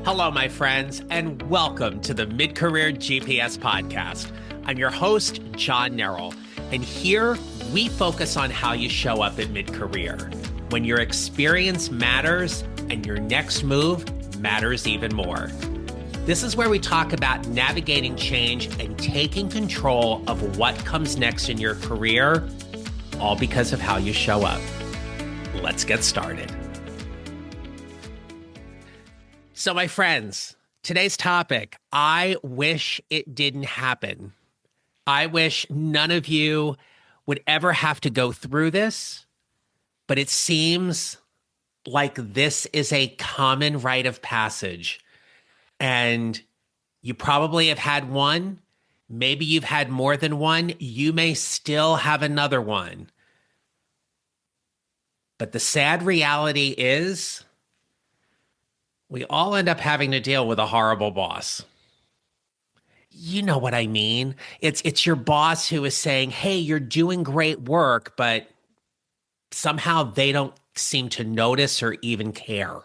Hello, my friends, and welcome to the Mid-Career GPS podcast. I'm your host, John Nerrell, and here we focus on how you show up in mid-career, when your experience matters and your next move matters even more. This is where we talk about navigating change and taking control of what comes next in your career, all because of how you show up. Let's get started. So, my friends, today's topic, I wish it didn't happen. I wish none of you would ever have to go through this, but it seems like this is a common rite of passage. And you probably have had one. Maybe you've had more than one. You may still have another one. But the sad reality is, we all end up having to deal with a horrible boss. You know what I mean? It's your boss who is saying, hey, you're doing great work, but somehow they don't seem to notice or even care.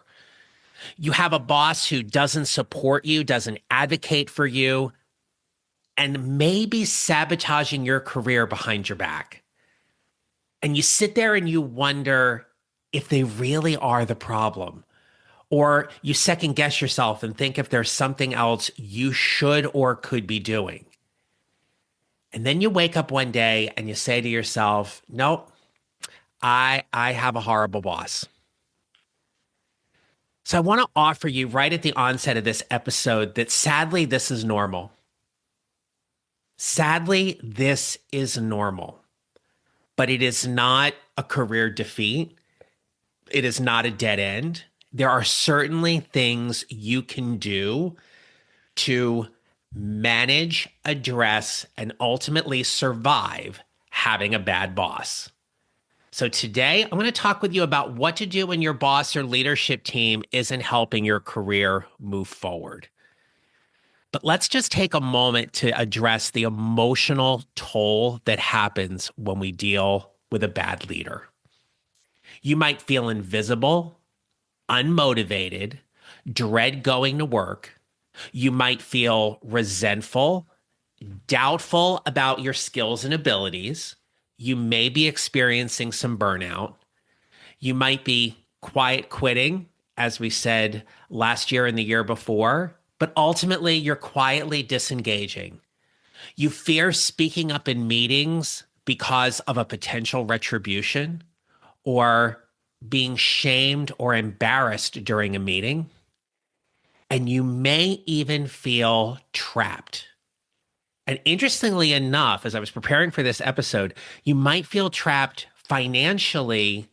You have a boss who doesn't support you, doesn't advocate for you, and maybe sabotaging your career behind your back. And you sit there and you wonder if they really are the problem. Or you second guess yourself and think if there's something else you should or could be doing. And then you wake up one day and you say to yourself, nope, I have a horrible boss. So I want to offer you right at the onset of this episode that sadly, this is normal. Sadly, this is normal. But it is not a career defeat. It is not a dead end. There are certainly things you can do to manage, address, and ultimately survive having a bad boss. So today, I'm going to talk with you about what to do when your boss or leadership team isn't helping your career move forward. But let's just take a moment to address the emotional toll that happens when we deal with a bad leader. You might feel invisible, unmotivated, dread going to work. You might feel resentful, doubtful about your skills and abilities. You may be experiencing some burnout. You might be quiet quitting, as we said last year and the year before, but ultimately you're quietly disengaging. You fear speaking up in meetings because of a potential retribution or being shamed or embarrassed during a meeting. And you may even feel trapped. And interestingly enough, as I was preparing for this episode, you might feel trapped financially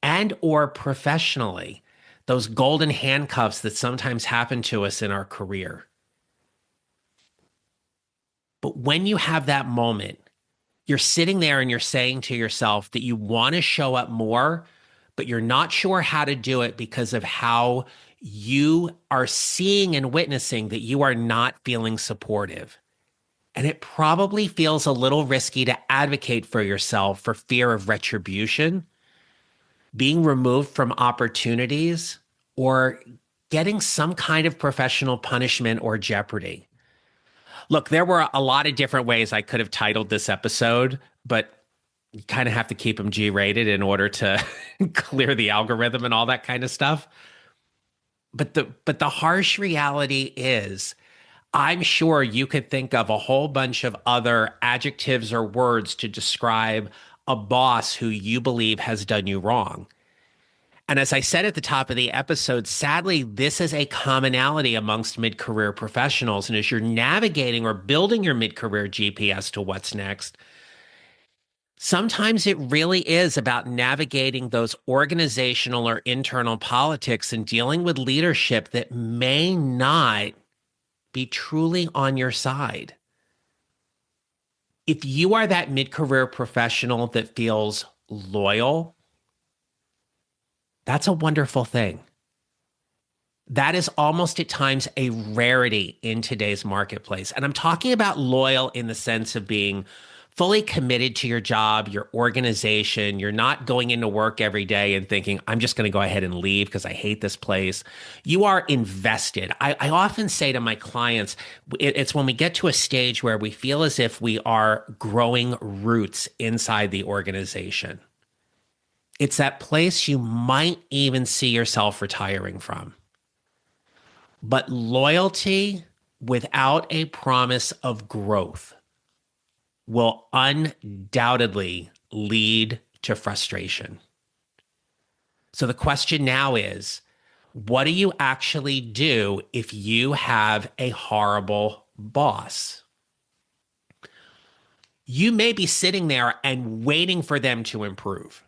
and or professionally, those golden handcuffs that sometimes happen to us in our career. But when you have that moment, you're sitting there and you're saying to yourself that you want to show up more, but you're not sure how to do it because of how you are seeing and witnessing that you are not feeling supportive. And it probably feels a little risky to advocate for yourself for fear of retribution, being removed from opportunities, or getting some kind of professional punishment or jeopardy. Look, there were a lot of different ways I could have titled this episode, but you kind of have to keep them G-rated in order to clear the algorithm and all that kind of stuff. But the harsh reality is, I'm sure you could think of a whole bunch of other adjectives or words to describe a boss who you believe has done you wrong. And as I said at the top of the episode, sadly, this is a commonality amongst mid-career professionals. And as you're navigating or building your mid-career GPS to what's next, sometimes it really is about navigating those organizational or internal politics and dealing with leadership that may not be truly on your side. If you are that mid-career professional that feels loyal, that's a wonderful thing. That is almost at times a rarity in today's marketplace. And I'm talking about loyal in the sense of being fully committed to your job, your organization. You're not going into work every day and thinking, I'm just going to go ahead and leave because I hate this place. You are invested. I often say to my clients, it's when we get to a stage where we feel as if we are growing roots inside the organization. It's that place you might even see yourself retiring from. But loyalty without a promise of growth will undoubtedly lead to frustration. So the question now is, what do you actually do if you have a horrible boss? You may be sitting there and waiting for them to improve.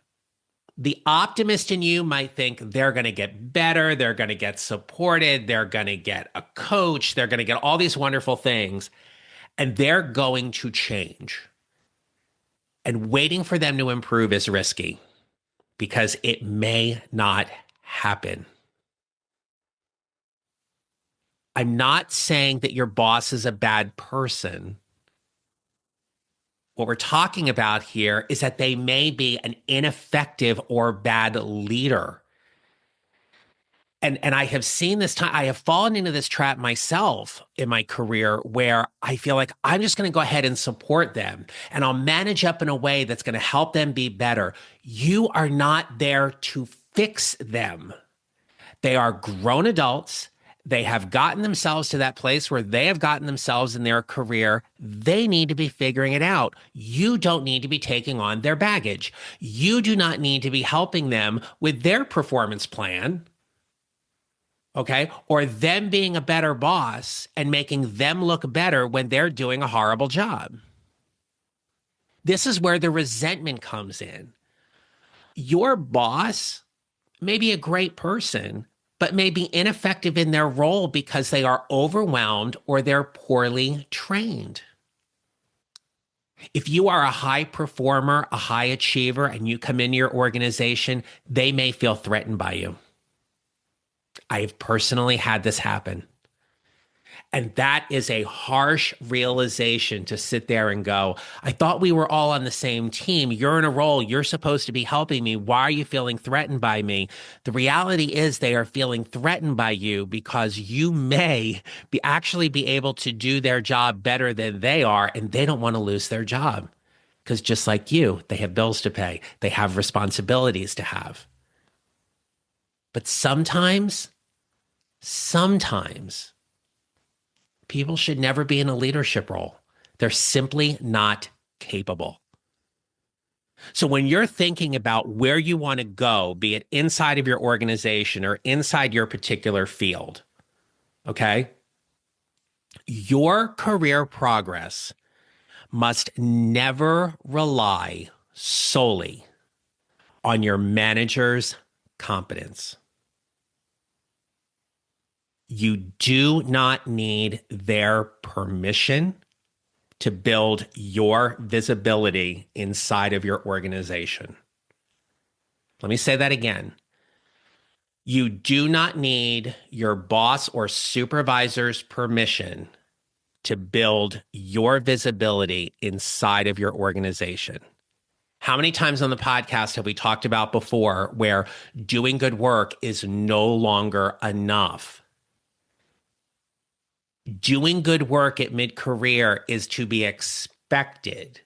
The optimist in you might think they're going to get better, they're going to get supported, they're going to get a coach, they're going to get all these wonderful things, and they're going to change. And waiting for them to improve is risky because it may not happen. I'm not saying that your boss is a bad person. What we're talking about here is that they may be an ineffective or bad leader. And I have seen this time, I have fallen into this trap myself in my career where I feel like I'm just going to go ahead and support them and I'll manage up in a way that's going to help them be better. You are not there to fix them. They are grown adults. They have gotten themselves to that place where they have gotten themselves in their career. They need to be figuring it out. You don't need to be taking on their baggage. You do not need to be helping them with their performance plan. Okay. Or them being a better boss and making them look better when they're doing a horrible job. This is where the resentment comes in. Your boss may be a great person, but may be ineffective in their role because they are overwhelmed or they're poorly trained. If you are a high performer, a high achiever, and you come into your organization, they may feel threatened by you. I have personally had this happen. And that is a harsh realization to sit there and go, I thought we were all on the same team. You're in a role. You're supposed to be helping me. Why are you feeling threatened by me? The reality is they are feeling threatened by you because you may actually be able to do their job better than they are, and they don't want to lose their job. Because just like you, they have bills to pay. They have responsibilities to have. But sometimes, people should never be in a leadership role. They're simply not capable. So when you're thinking about where you want to go, be it inside of your organization or inside your particular field, okay, your career progress must never rely solely on your manager's competence. You do not need their permission to build your visibility inside of your organization. Let me say that again. You do not need your boss or supervisor's permission to build your visibility inside of your organization. How many times on the podcast have we talked about before where doing good work is no longer enough? Doing good work at mid-career is to be expected.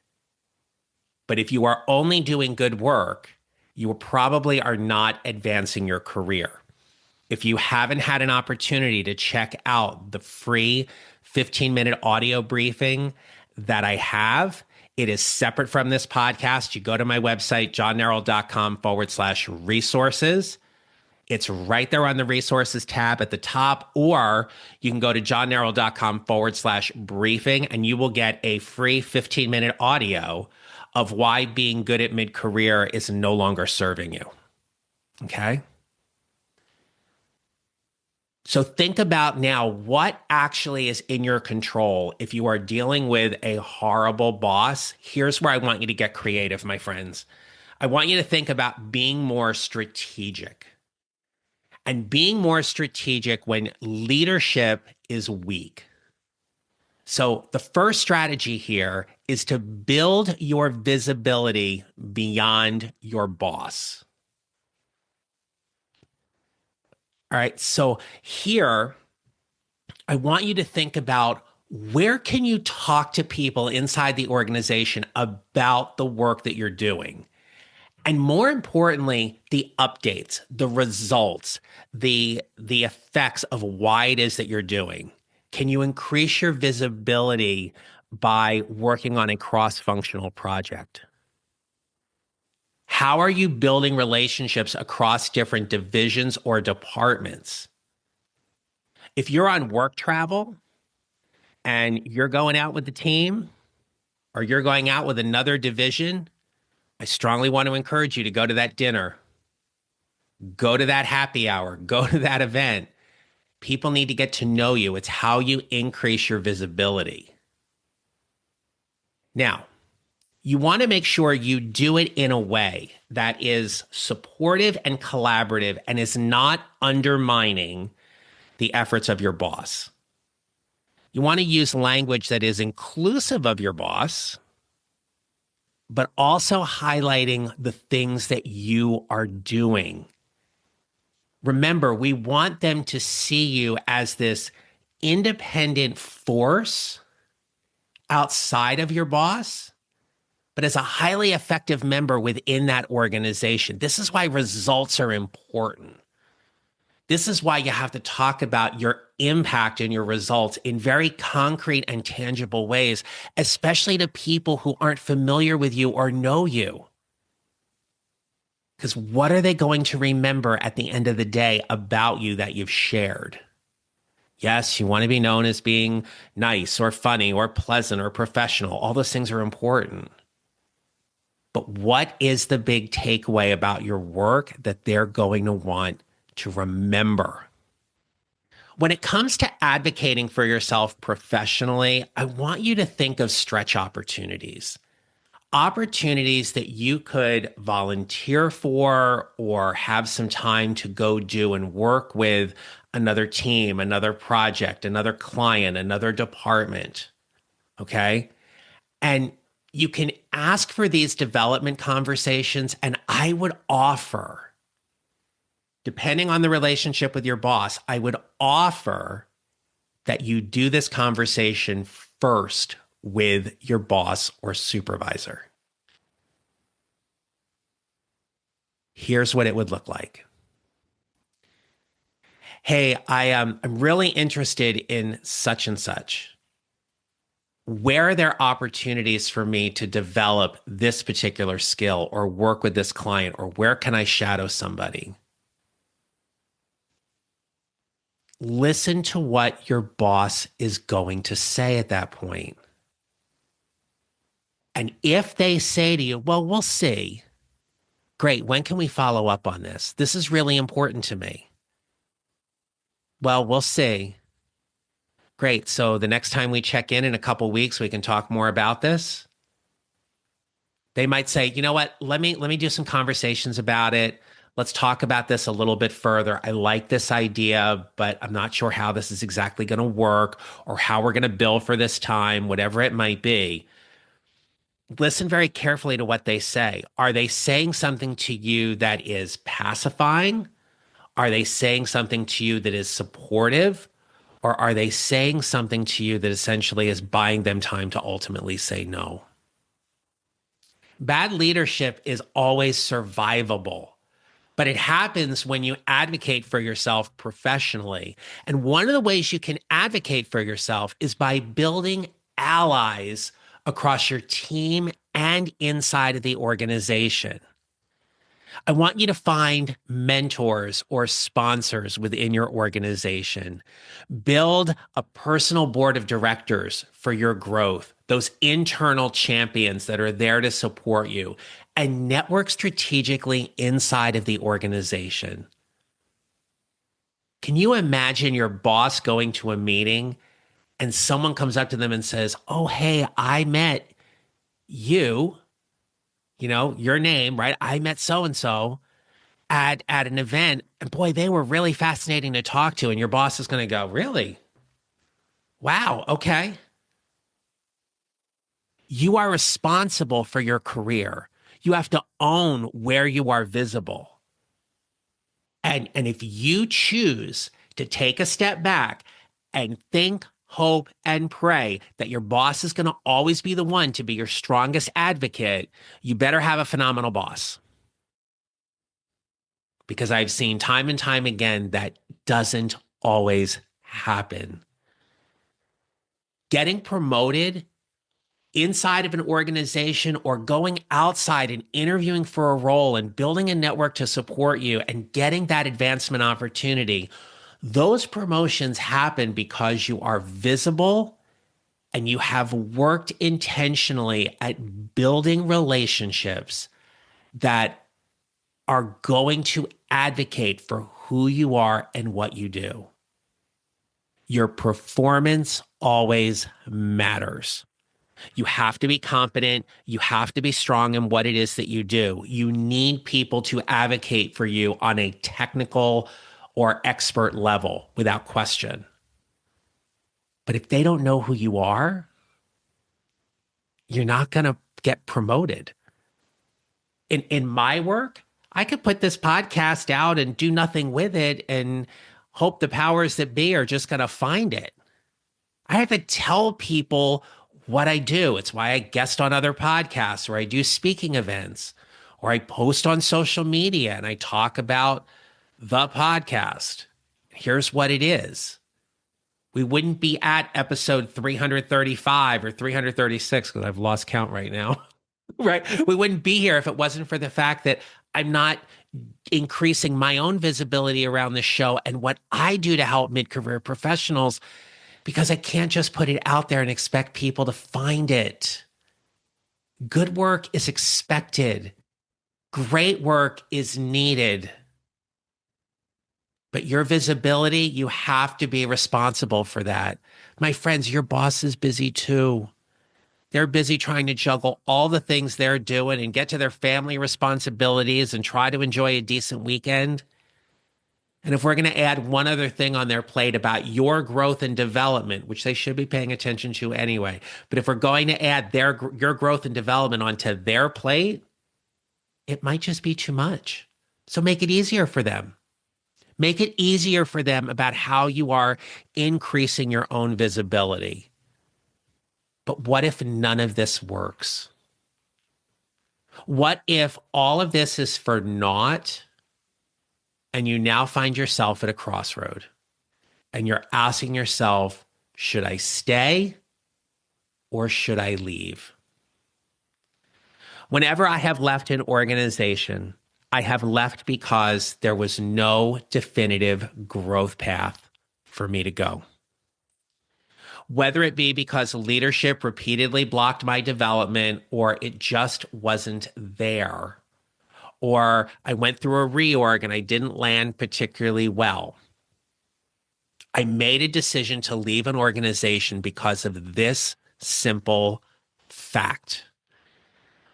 But if you are only doing good work, you probably are not advancing your career. If you haven't had an opportunity to check out the free 15-minute audio briefing that I have, it is separate from this podcast. You go to my website, johnneral.com/resources. It's right there on the resources tab at the top, or you can go to johnneral.com/briefing and you will get a free 15-minute audio of why being good at mid-career is no longer serving you. Okay? So think about now what actually is in your control if you are dealing with a horrible boss. Here's where I want you to get creative, my friends. I want you to think about being more strategic. And being more strategic when leadership is weak. So the first strategy here is to build your visibility beyond your boss. All right. So here, I want you to think about where can you talk to people inside the organization about the work that you're doing? And more importantly, the updates, the results, the effects of why it is that you're doing. Can you increase your visibility by working on a cross-functional project? How are you building relationships across different divisions or departments? If you're on work travel and you're going out with the team or you're going out with another division, I strongly want to encourage you to go to that dinner, go to that happy hour, go to that event. People need to get to know you. It's how you increase your visibility. Now, you want to make sure you do it in a way that is supportive and collaborative and is not undermining the efforts of your boss. You want to use language that is inclusive of your boss, but also highlighting the things that you are doing. Remember, we want them to see you as this independent force outside of your boss, but as a highly effective member within that organization. This is why results are important. This is why you have to talk about your impact and your results in very concrete and tangible ways, especially to people who aren't familiar with you or know you. Because what are they going to remember at the end of the day about you that you've shared? Yes, you want to be known as being nice or funny or pleasant or professional. All those things are important. But what is the big takeaway about your work that they're going to want to remember? When it comes to advocating for yourself professionally, I want you to think of stretch opportunities. Opportunities that you could volunteer for or have some time to go do and work with another team, another project, another client, another department. Okay. And you can ask for these development conversations. And I would offer, depending on the relationship with your boss, I would offer that you do this conversation first with your boss or supervisor. Here's what it would look like. Hey, I'm really interested in such and such. Where are there opportunities for me to develop this particular skill or work with this client, or where can I shadow somebody? Listen to what your boss is going to say at that point. And if they say to you, well, we'll see. Great. When can we follow up on this? This is really important to me. Well, we'll see. Great. So the next time we check in a couple weeks, we can talk more about this. They might say, you know what? Let me do some conversations about it. Let's talk about this a little bit further. I like this idea, but I'm not sure how this is exactly going to work or how we're going to bill for this time, whatever it might be. Listen very carefully to what they say. Are they saying something to you that is pacifying? Are they saying something to you that is supportive? Or are they saying something to you that essentially is buying them time to ultimately say no? Bad leadership is always survivable, but it happens when you advocate for yourself professionally. And one of the ways you can advocate for yourself is by building allies across your team and inside of the organization. I want you to find mentors or sponsors within your organization. Build a personal board of directors for your growth, those internal champions that are there to support you, and network strategically inside of the organization. Can you imagine your boss going to a meeting and someone comes up to them and says, oh, hey, I met you, your name, right? I met so and so at an event, and boy, they were really fascinating to talk to. And your boss is going to go, really? Wow, okay. You are responsible for your career. You have to own where you are visible. And if you choose to take a step back and think, hope, and pray that your boss is going to always be the one to be your strongest advocate, you better have a phenomenal boss. Because I've seen time and time again that doesn't always happen. Getting promoted inside of an organization or going outside and interviewing for a role and building a network to support you and getting that advancement opportunity, those promotions happen because you are visible and you have worked intentionally at building relationships that are going to advocate for who you are and what you do. Your performance always matters. You have to be competent. You have to be strong in what it is that you do. You need people to advocate for you on a technical or expert level without question. But if they don't know who you are, you're not going to get promoted. In my work, I could put this podcast out and do nothing with it and hope the powers that be are just going to find it. I have to tell people what I do. It's why I guest on other podcasts or I do speaking events or I post on social media and I talk about the podcast. Here's what it is. We wouldn't be at episode 335 or 336 because I've lost count right now. Right? We wouldn't be here if it wasn't for the fact that I'm not increasing my own visibility around the show and what I do to help mid-career professionals because I can't just put it out there and expect people to find it. Good work is expected. Great work is needed. But your visibility, you have to be responsible for that. My friends, your boss is busy too. They're busy trying to juggle all the things they're doing and get to their family responsibilities and try to enjoy a decent weekend. And if we're going to add one other thing on their plate about your growth and development, which they should be paying attention to anyway, but if we're going to add your growth and development onto their plate, it might just be too much. So make it easier for them. Make it easier for them about how you are increasing your own visibility. But what if none of this works? What if all of this is for naught and you now find yourself at a crossroad and you're asking yourself, should I stay or should I leave? Whenever I have left an organization, I have left because there was no definitive growth path for me to go. Whether it be because leadership repeatedly blocked my development or it just wasn't there, or I went through a reorg and I didn't land particularly well. I made a decision to leave an organization because of this simple fact.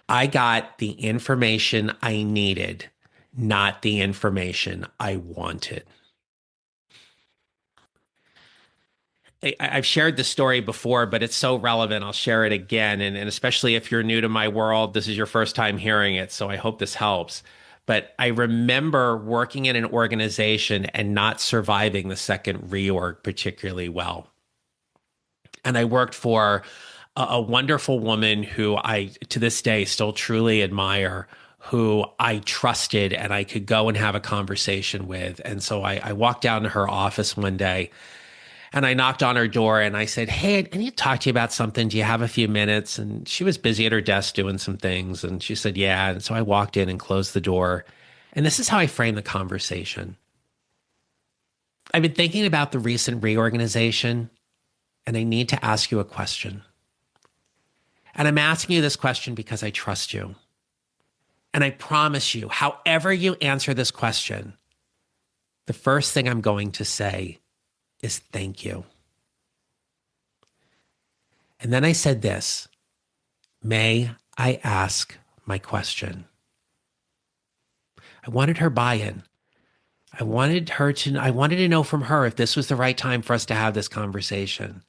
I got the information I needed, not the information I wanted. I've shared this story before, but it's so relevant. I'll share it again. And especially if you're new to my world, this is your first time hearing it. So I hope this helps. But I remember working in an organization and not surviving the second reorg particularly well. And I worked for a wonderful woman who I, to this day, still truly admire, who I trusted and I could go and have a conversation with. And so I walked down to her office one day and I knocked on her door and I said, "Hey, I need to talk to you about something. Do you have a few minutes?" And she was busy at her desk doing some things. And she said, "Yeah." And so I walked in and closed the door. And this is how I framed the conversation. I've been thinking about the recent reorganization, and I need to ask you a question. And I'm asking you this question because I trust you. And I promise you, however you answer this question, the first thing I'm going to say is thank you. And then I said this, may I ask my question? I wanted her buy-in. I wanted to know from her if this was the right time for us to have this conversation.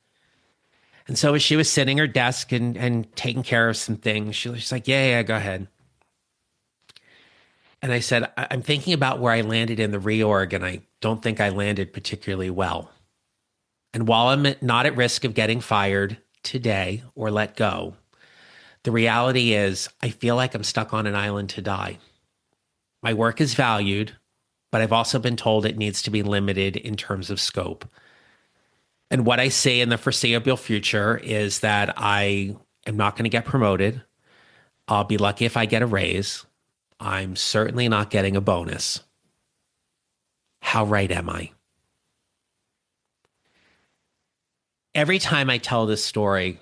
And so as she was sitting at her desk and taking care of some things, she's like, yeah, yeah, go ahead. And I said, I'm thinking about where I landed in the reorg, and I don't think I landed particularly well. And while I'm not at risk of getting fired today or let go, the reality is I feel like I'm stuck on an island to die. My work is valued, but I've also been told it needs to be limited in terms of scope. And what I say in the foreseeable future is that I am not going to get promoted. I'll be lucky if I get a raise. I'm certainly not getting a bonus. How right am I? Every time I tell this story,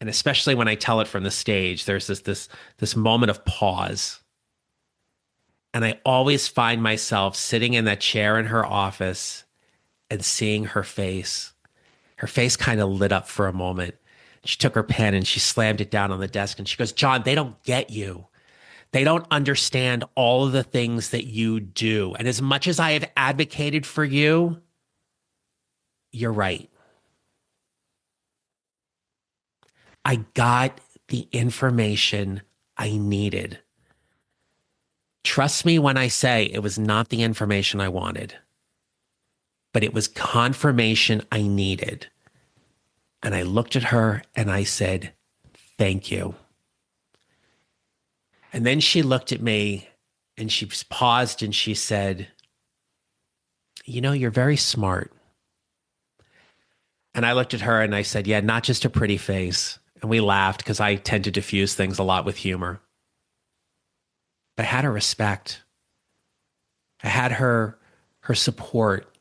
and especially when I tell it from the stage, there's this moment of pause. And I always find myself sitting in that chair in her office and seeing her face. Her face kind of lit up for a moment. She took her pen and she slammed it down on the desk and she goes, John, they don't get you. They don't understand all of the things that you do. And as much as I have advocated for you, you're right. I got the information I needed. Trust me when I say it was not the information I wanted, but it was confirmation I needed. And I looked at her and I said, thank you. And then she looked at me and she paused and she said, you know, you're very smart. And I looked at her and I said, yeah, not just a pretty face. And we laughed because I tend to diffuse things a lot with humor. But I had her respect. I had her support.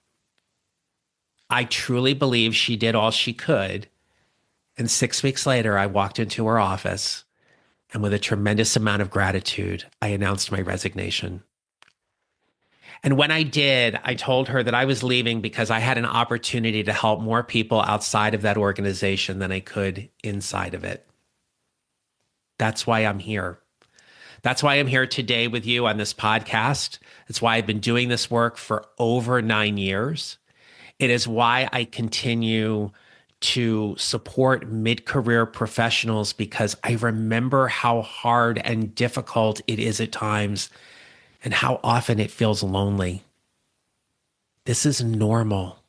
I truly believe she did all she could. And 6 weeks later, I walked into her office and with a tremendous amount of gratitude, I announced my resignation. And when I did, I told her that I was leaving because I had an opportunity to help more people outside of that organization than I could inside of it. That's why I'm here. That's why I'm here today with you on this podcast. It's why I've been doing this work for over 9 years. It is why I continue to support mid-career professionals because I remember how hard and difficult it is at times and how often it feels lonely. This is normal.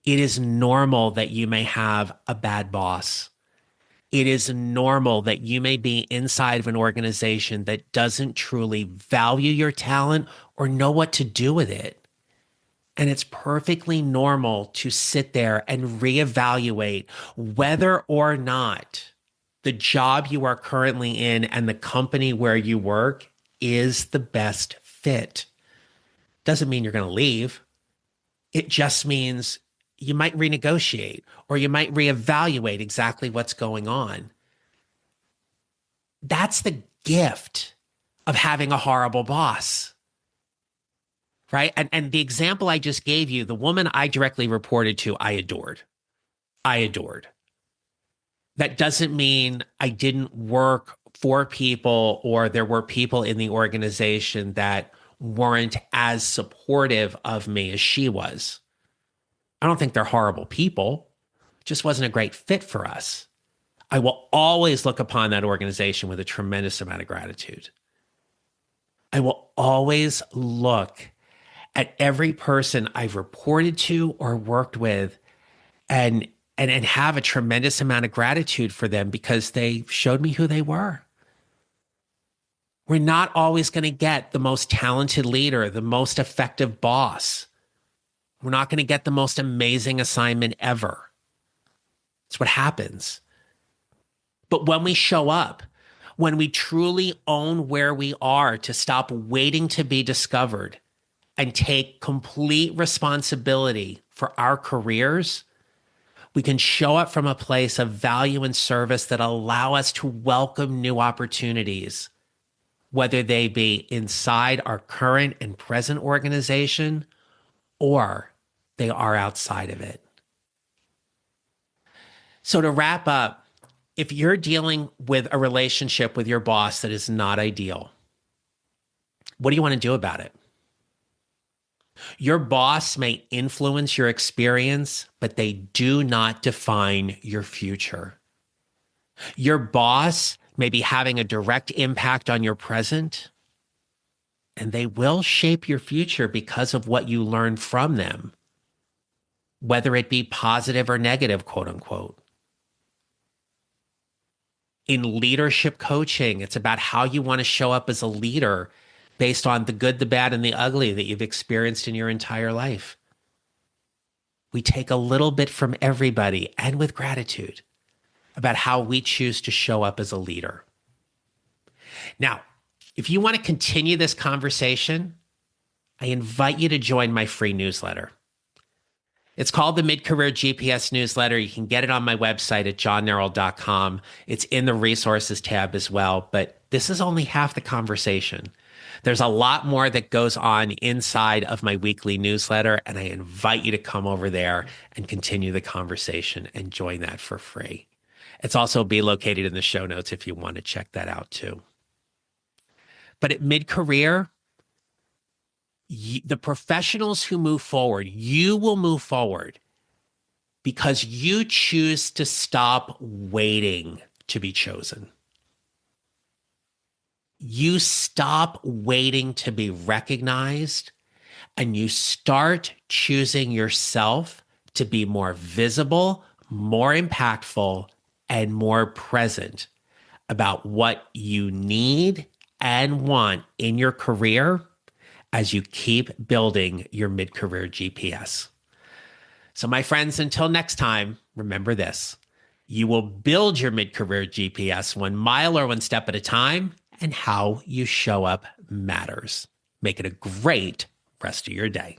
It is normal that you may have a bad boss. It is normal that you may be inside of an organization that doesn't truly value your talent or know what to do with it. And it's perfectly normal to sit there and reevaluate whether or not the job you are currently in and the company where you work is the best fit. Doesn't mean you're going to leave. It just means you might renegotiate or you might reevaluate exactly what's going on. That's the gift of having a horrible boss, right? And the example I just gave you, the woman I directly reported to, I adored. I adored. That doesn't mean I didn't work for people or there were people in the organization that weren't as supportive of me as she was. I don't think they're horrible people. It just wasn't a great fit for us. I will always look upon that organization with a tremendous amount of gratitude. I will always look at every person I've reported to or worked with and and have a tremendous amount of gratitude for them because they showed me who they were. We're not always going to get the most talented leader, the most effective boss. We're not going to get the most amazing assignment ever. It's what happens. But when we show up, when we truly own where we are to stop waiting to be discovered and take complete responsibility for our careers, we can show up from a place of value and service that allow us to welcome new opportunities, whether they be inside our current and present organization or they are outside of it. So to wrap up, if you're dealing with a relationship with your boss that is not ideal, what do you want to do about it? Your boss may influence your experience, but they do not define your future. Your boss may be having a direct impact on your present, and they will shape your future because of what you learn from them, whether it be positive or negative, quote unquote. In leadership coaching, it's about how you want to show up as a leader based on the good, the bad, and the ugly that you've experienced in your entire life. We take a little bit from everybody, and with gratitude, about how we choose to show up as a leader. Now, if you want to continue this conversation, I invite you to join my free newsletter. It's called the Mid-Career GPS Newsletter. You can get it on my website at johnneral.com. It's in the resources tab as well, but this is only half the conversation. There's a lot more that goes on inside of my weekly newsletter, and I invite you to come over there and continue the conversation and join that for free. It's also be located in the show notes if you want to check that out too. But at mid-career, the professionals who move forward, you will move forward because you choose to stop waiting to be chosen. You stop waiting to be recognized, and you start choosing yourself to be more visible, more impactful, and more present about what you need and want in your career as you keep building your mid-career GPS. So my friends, until next time, remember this. You will build your mid-career GPS 1 mile or 1 step at a time, and how you show up matters. Make it a great rest of your day.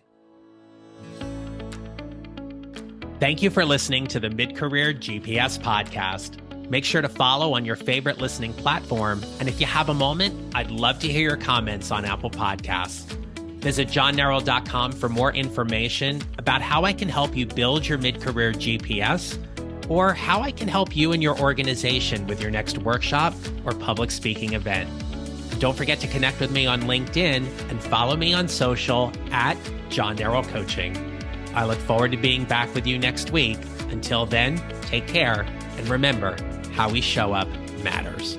Thank you for listening to the Mid-Career GPS podcast. Make sure to follow on your favorite listening platform. And if you have a moment, I'd love to hear your comments on Apple Podcasts. Visit johnneral.com for more information about how I can help you build your mid-career GPS, or how I can help you and your organization with your next workshop or public speaking event. Don't forget to connect with me on LinkedIn and follow me on social at John Neral Coaching. I look forward to being back with you next week. Until then, take care, and remember, how we show up matters.